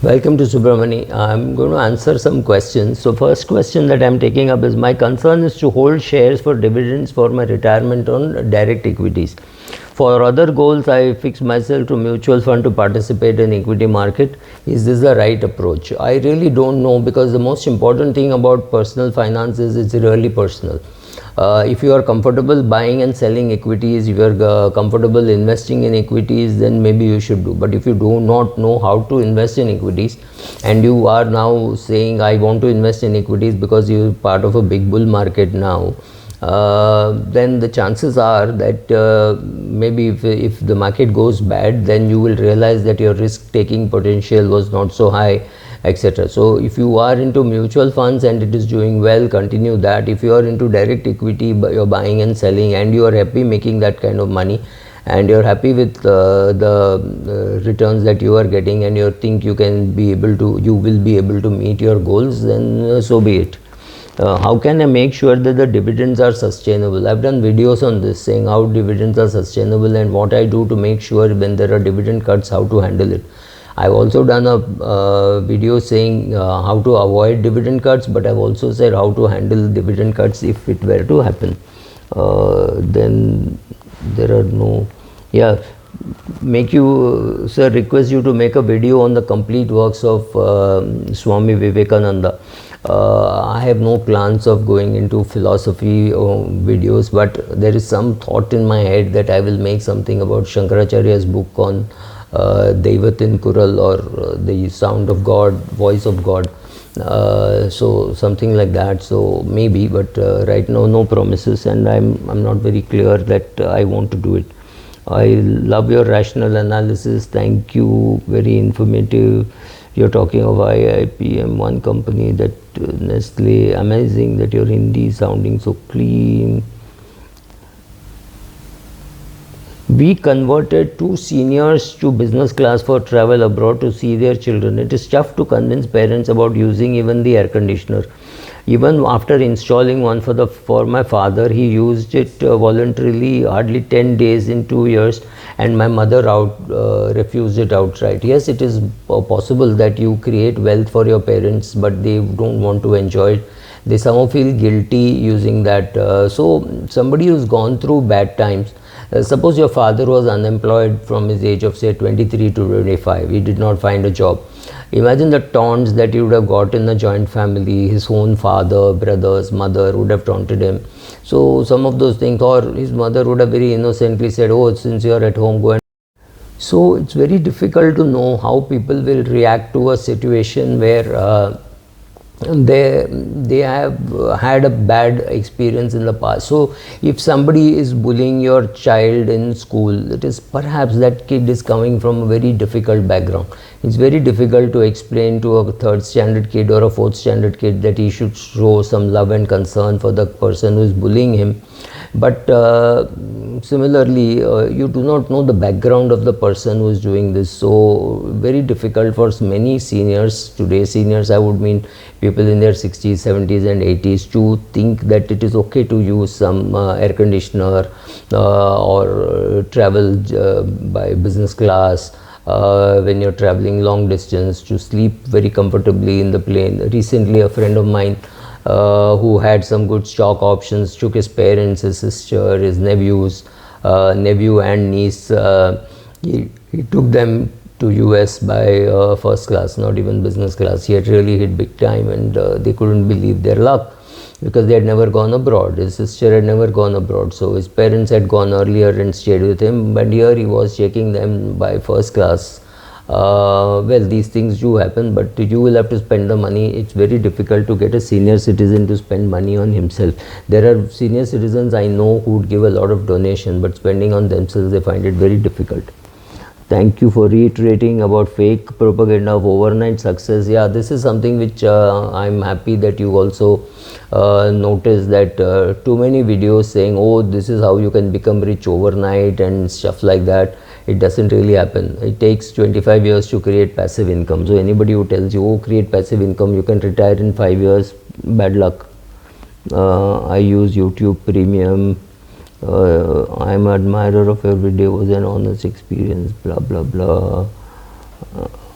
Welcome to Subramani. I'm going to answer some questions. So first question that I'm taking up is, my concern is to hold shares for dividends for my retirement on direct equities. For other goals, I fix myself to mutual fund to participate in equity market. Is this the right approach? I really don't know, because the most important thing about personal finance is it's really personal. If you are comfortable buying and selling equities, if you are comfortable investing in equities, then maybe you should do. But if you do not know how to invest in equities and you are now saying I want to invest in equities because you are part of a big bull market now, then the chances are that maybe if the market goes bad, then you will realize that your risk taking potential was not so high, etc. So if you are into mutual funds and it is doing well, continue that. If you are into direct equity, you're buying and selling and you are happy making that kind of money and you're happy with the returns that you are getting, and you think you will be able to meet your goals, then so be it. How can I make sure that the dividends are sustainable? I've done videos on this, saying how dividends are sustainable and what I do to make sure when there are dividend cuts, how to handle it. I've also done a video saying how to avoid dividend cuts, but I've also said how to handle dividend cuts if it were to happen. Then there are no, request you to make a video on the complete works of Swami Vivekananda. I have no plans of going into philosophy videos, but there is some thought in my head that I will make something about Shankaracharya's book on Deivatin Kural, or the sound of God, voice of God. So something like that. So maybe, but right now no promises, and I'm not very clear that I want to do it. I love your rational analysis. Thank you. Very informative. You're talking of IIPM, one company, that Nestle. Amazing that your Hindi sounding so clean. We converted 2 seniors to business class for travel abroad to see their children. It is tough to convince parents about using even the air conditioner. Even after installing one for my father, he used it voluntarily hardly 10 days in 2 years, and my mother refused it outright. Yes, it is possible that you create wealth for your parents, but they don't want to enjoy it. They somehow feel guilty using that. So somebody who's gone through bad times, suppose your father was unemployed from his age of say 23 to 25, he did not find a job. Imagine the taunts that he would have got in a joint family. His own father, brothers, mother would have taunted him. So some of those things, or his mother would have very innocently said, oh, since you are at home, go and. So it's very difficult to know how people will react to a situation where they have had a bad experience in the past. So if somebody is bullying your child in school, it is perhaps that kid is coming from a very difficult background. It's very difficult to explain to a 3rd standard kid or a 4th standard kid that he should show some love and concern for the person who is bullying him. But similarly, you do not know the background of the person who is doing this. So very difficult for many seniors today. Seniors, I would mean people in their 60s, 70s and 80s, to think that it is okay to use some air conditioner or travel by business class when you're traveling long distance, to sleep very comfortably in the plane. Recently, a friend of mine who had some good stock options took his parents, his sister, his nephew and niece. He took them to US by first class, not even business class. He had really hit big time, and they couldn't believe their luck because they had never gone abroad. His sister had never gone abroad, so his parents had gone earlier and stayed with him, but here he was taking them by first class. Well, these things do happen, but you will have to spend the money. It's very difficult to get a senior citizen to spend money on himself. There are senior citizens I know who would give a lot of donation, but spending on themselves, they find it very difficult. Thank you for reiterating about fake propaganda of overnight success. Yeah, this is something which I'm happy that you also noticed, that too many videos saying, oh, this is how you can become rich overnight and stuff like that. It doesn't really happen. It takes 25 years to create passive income. So anybody who tells you, oh, create passive income, you can retire in 5 years, bad luck. I use YouTube Premium. I'm an admirer of your videos and honest experience, blah blah blah.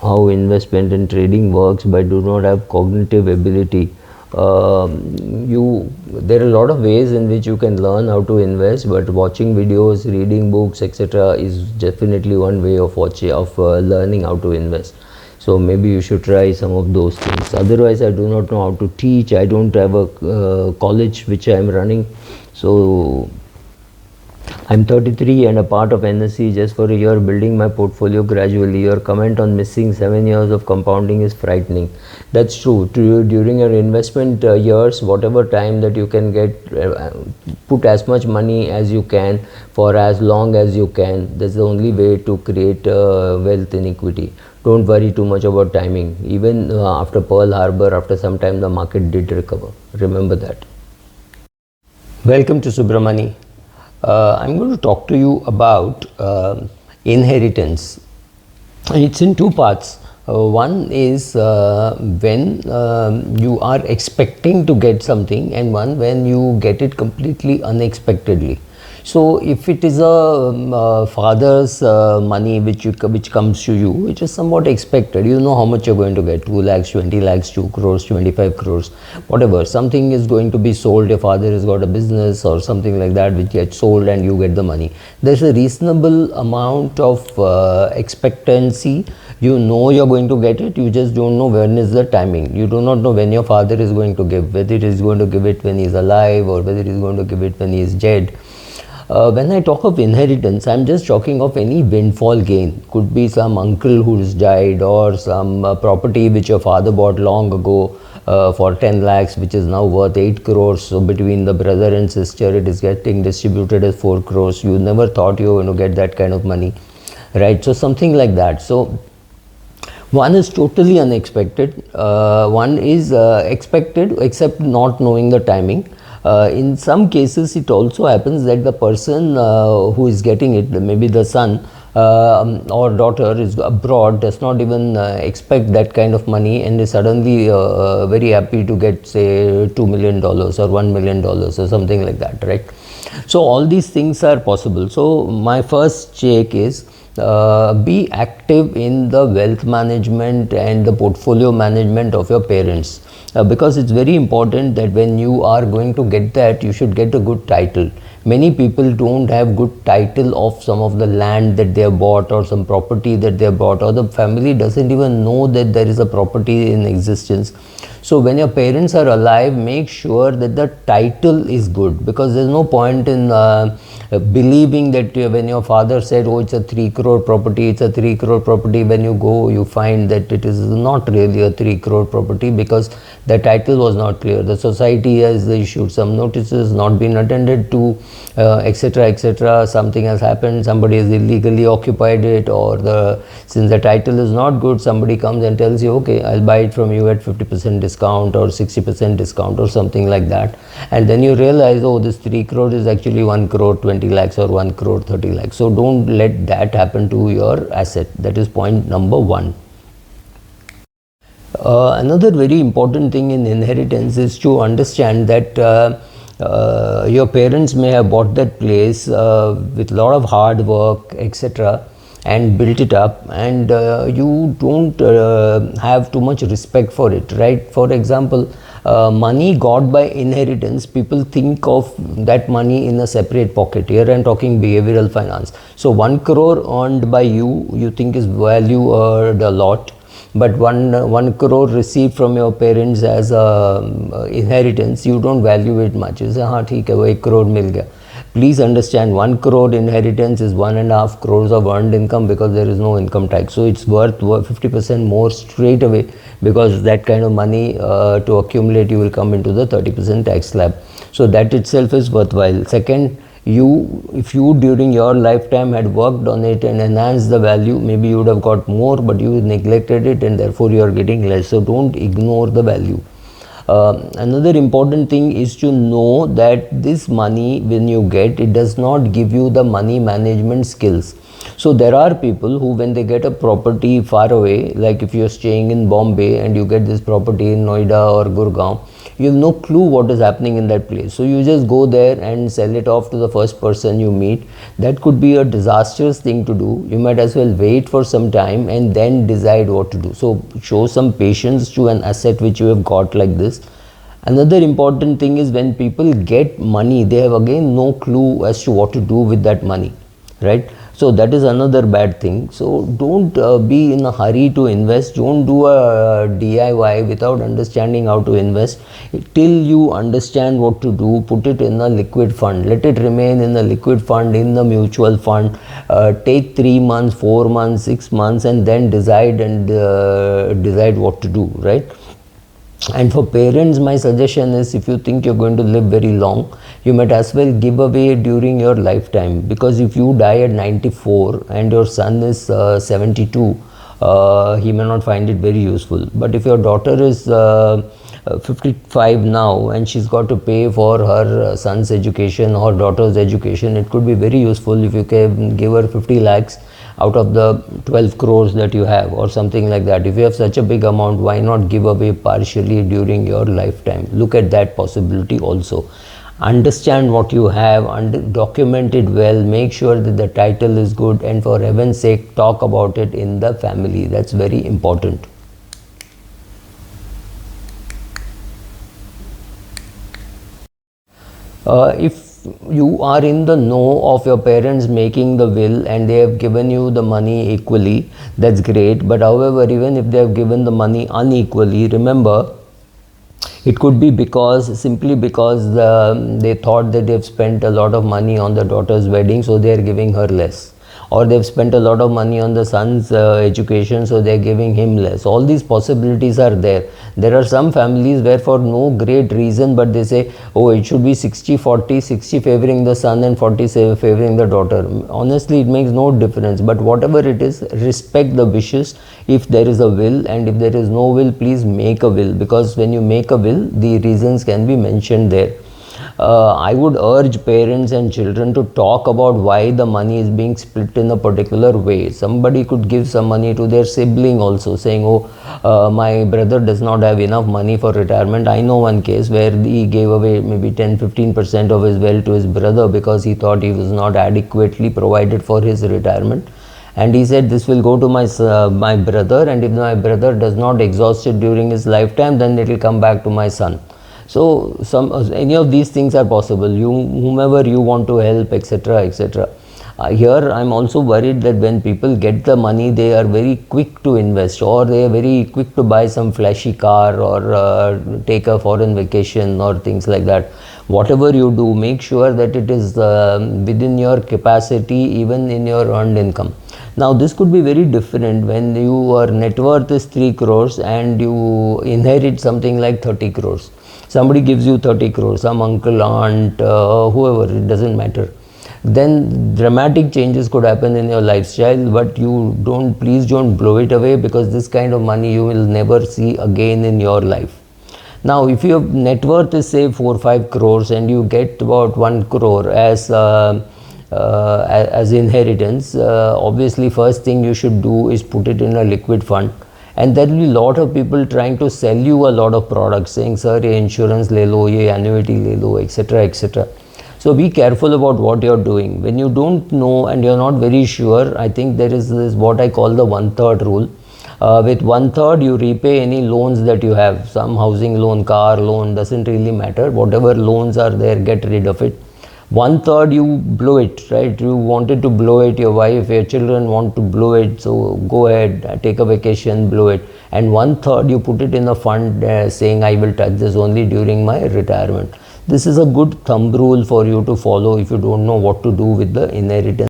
how investment and trading works but do not have cognitive ability, there are a lot of ways in which you can learn how to invest, but watching videos, reading books, etc. is definitely one way of learning how to invest. So maybe you should try some of those things. Otherwise, I do not know how to teach. I don't have a college which I am running. So I'm 33 and a part of NSE just for a year, building my portfolio gradually. Your comment on missing 7 years of compounding is frightening. That's true. During your investment years, whatever time that you can get, put as much money as you can for as long as you can. That's the only way to create wealth in equity. Don't worry too much about timing. Even after Pearl Harbor, after some time, the market did recover. Remember that. Welcome to Subramani. I'm going to talk to you about inheritance. It's in two parts. One is when you are expecting to get something, and one when you get it completely unexpectedly. So if it is a father's money which comes to you, which is somewhat expected, you know how much you're going to get, 2 lakhs, 20 lakhs, 2 crores, 25 crores, whatever, something is going to be sold, your father has got a business or something like that which gets sold and you get the money. There's a reasonable amount of expectancy. You know you're going to get it, you just don't know when is the timing. You do not know when your father is going to give, whether he is going to give it when he's alive or whether he is going to give it when he is dead. When I talk of inheritance, I'm just talking of any windfall gain. Could be some uncle who's died or some property which your father bought long ago for 10 lakhs, which is now worth 8 crores. So between the brother and sister, it is getting distributed as 4 crores. You never thought you were going to get that kind of money, right? So something like that. So one is totally unexpected. One is expected, except not knowing the timing. In some cases, it also happens that the person who is getting it, maybe the son or daughter, is abroad, does not even expect that kind of money, and is suddenly very happy to get, say, $2 million or $1 million or something like that, right? So all these things are possible. So my first take is be active in the wealth management and the portfolio management of your parents. Because it's very important that when you are going to get that, you should get a good title. Many people don't have good title of some of the land that they have bought or some property that they have bought, or the family doesn't even know that there is a property in existence. So when your parents are alive, make sure that the title is good, because there's no point in believing that when your father said, oh, it's a 3 crore property, it's a 3 crore property. When you go, you find that it is not really a 3 crore property because the title was not clear. The society has issued some notices, not been attended to, etc., etc. Something has happened, somebody has illegally occupied it, or since the title is not good, somebody comes and tells you, okay, I'll buy it from you at 50% discount or 60% discount or something like that. And then you realize, oh, this 3 crore is actually 1 crore 20 lakhs or 1 crore 30 lakhs. So don't let that happen to your asset. That is point number one. Another very important thing in inheritance is to understand that your parents may have bought that place with a lot of hard work, etc., and built it up, and you don't have too much respect for it, right? For example, money got by inheritance, people think of that money in a separate pocket. Here I'm talking behavioral finance. So 1 crore earned by you think is valued a lot, but 1 crore received from your parents as inheritance, you don't value it much. You say, हाँ ठीक है, वो 1 crore मिल गया. Please understand, 1 crore inheritance is 1.5 crores of earned income, because there is no income tax. So it's worth 50% more straight away, because that kind of money to accumulate, you will come into the 30% tax slab. So that itself is worthwhile. Second, if you during your lifetime had worked on it and enhanced the value, maybe you would have got more, but you neglected it and therefore you are getting less. So don't ignore the value. Another important thing is to know that this money, when you get, it does not give you the money management skills. So there are people who, when they get a property far away, like if you're staying in Bombay and you get this property in Noida or Gurgaon, You have no clue what is happening in that place. So you just go there and sell it off to the first person you meet. That could be a disastrous thing to do. You might as well wait for some time and then decide what to do. So show some patience to an asset which you have got like this. Another important thing is when people get money, they have again no clue as to what to do with that money, right? So that is another bad thing. So don't be in a hurry to invest. Don't do a DIY without understanding how to invest. Till you understand what to do, put it in a liquid fund. Let it remain in a liquid fund, in the mutual fund. Take 3 months, 4 months, 6 months, and then decide what to do, right? And for parents, my suggestion is, if you think you're going to live very long, you might as well give away during your lifetime, because if you die at 94 and your son is 72, he may not find it very useful. But if your daughter is 55 now and she's got to pay for her son's education or daughter's education, it could be very useful if you can give her 50 lakhs out of the 12 crores that you have, or something like that. If you have such a big amount, why not give away partially during your lifetime? Look at that possibility also. Understand what you have and document it well. Make sure that the title is good, and for heaven's sake, talk about it in the family. That's very important. If you are in the know of your parents making the will and they have given you the money equally, that's great. But however, even if they have given the money unequally, remember, it could be simply because they thought that they've spent a lot of money on the daughter's wedding, so they are giving her less. Or they've spent a lot of money on the son's education, so they're giving him less. All these possibilities are there. There are some families where for no great reason, but they say, oh, it should be 60-40, 60 favoring the son and 40 favoring the daughter. Honestly, it makes no difference. But whatever it is, respect the wishes. If there is a will, and if there is no will, please make a will. Because when you make a will, the reasons can be mentioned there. I would urge parents and children to talk about why the money is being split in a particular way. Somebody could give some money to their sibling also, saying, oh, my brother does not have enough money for retirement. I know one case where he gave away maybe 10-15% of his wealth to his brother because he thought he was not adequately provided for his retirement. And he said, this will go to my brother, and if my brother does not exhaust it during his lifetime, then it will come back to my son. So any of these things are possible. Whomever you want to help, etc., etc. Here I'm also worried that when people get the money, they are very quick to invest, or they are very quick to buy some flashy car, or take a foreign vacation, or things like that. Whatever you do, make sure that it is within your capacity, even in your earned income. Now this could be very different when your net worth is 3 crores and you inherit something like 30 crores. Somebody gives you 30 crores, some uncle, aunt, whoever, it doesn't matter. Then dramatic changes could happen in your lifestyle, but please don't blow it away, because this kind of money you will never see again in your life. Now, if your net worth is say 4-5 crores and you get about 1 crore as inheritance, obviously first thing you should do is put it in a liquid fund. And there will be a lot of people trying to sell you a lot of products, saying, sir, ye insurance le lo, ye annuity le lo, etc., etc. So be careful about what you're doing. When you don't know and you're not very sure, I think there is this what I call the 1/3 rule. With 1/3, you repay any loans that you have. Some housing loan, car loan, doesn't really matter. Whatever loans are there, get rid of it. 1/3 you blow it, right? You wanted to blow it, your wife, your children want to blow it, so go ahead, take a vacation, blow it. And 1/3 you put it in a fund, saying, I will touch this only during my retirement. This is a good thumb rule for you to follow if you don't know what to do with the inheritance.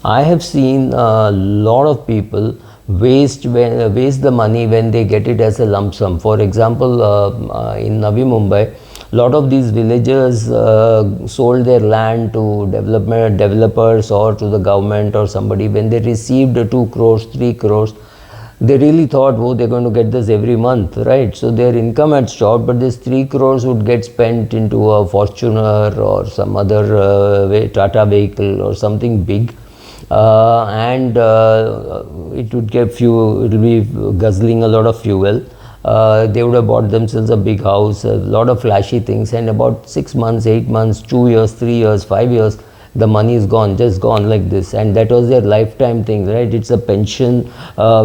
I have seen a lot of people waste the money when they get it as a lump sum. For example, in Navi Mumbai, a lot of these villagers sold their land to developers or to the government or somebody. When they received 2 crores, 3 crores, they really thought, oh, they're going to get this every month, right? So their income had stopped, but this 3 crores would get spent into a Fortuner or some other Tata vehicle or something big. And it would be guzzling a lot of fuel. They would have bought themselves a big house, a lot of flashy things, and about 6 months, 8 months, 2 years, 3 years, 5 years, the money is gone, just gone like this. And that was their lifetime thing, right? It's a pension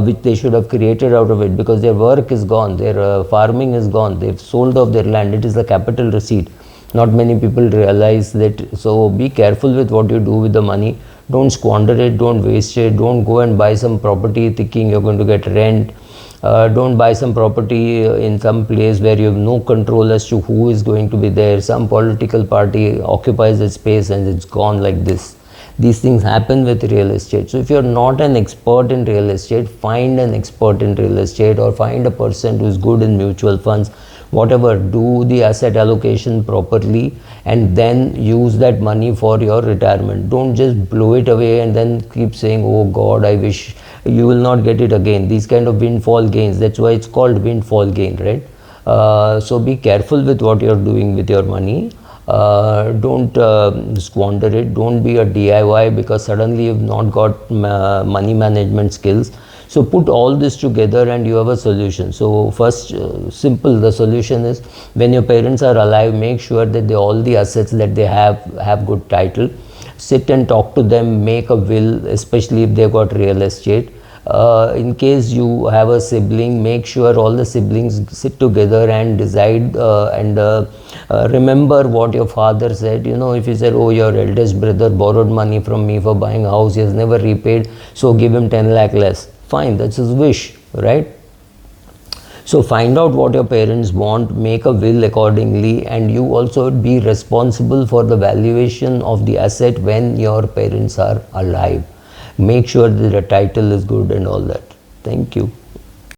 which they should have created out of it, because their work is gone, their farming is gone, they've sold off their land. It is the capital receipt. Not many people realize that. So be careful with what you do with the money. Don't squander it, don't waste it, don't go and buy some property thinking you're going to get rent. Don't buy some property in some place where you have no control as to who is going to be there. Some political party occupies the space and it's gone like this. These things happen with real estate. So if you're not an expert in real estate, find an expert in real estate, or find a person who is good in mutual funds. Whatever, do the asset allocation properly and then use that money for your retirement. Don't just blow it away and then keep saying, oh God, I wish. You will not get it again. These kind of windfall gains, that's why it's called windfall gain, right? So be careful with what you're doing with your money. Don't squander it. Don't be a DIY because suddenly you've not got money management skills. So put all this together and you have a solution. So first, simple, the solution is, when your parents are alive, make sure that all the assets that they have good title. Sit and talk to them, make a will, especially if they've got real estate. In case you have a sibling, make sure all the siblings sit together and decide and remember what your father said. You know, if he said, oh, your eldest brother borrowed money from me for buying a house, he has never repaid, so give him 10 lakh less. Fine, that's his wish, right? So find out what your parents want, make a will accordingly, and you also be responsible for the valuation of the asset when your parents are alive. Make sure that the title is good and all that. Thank you.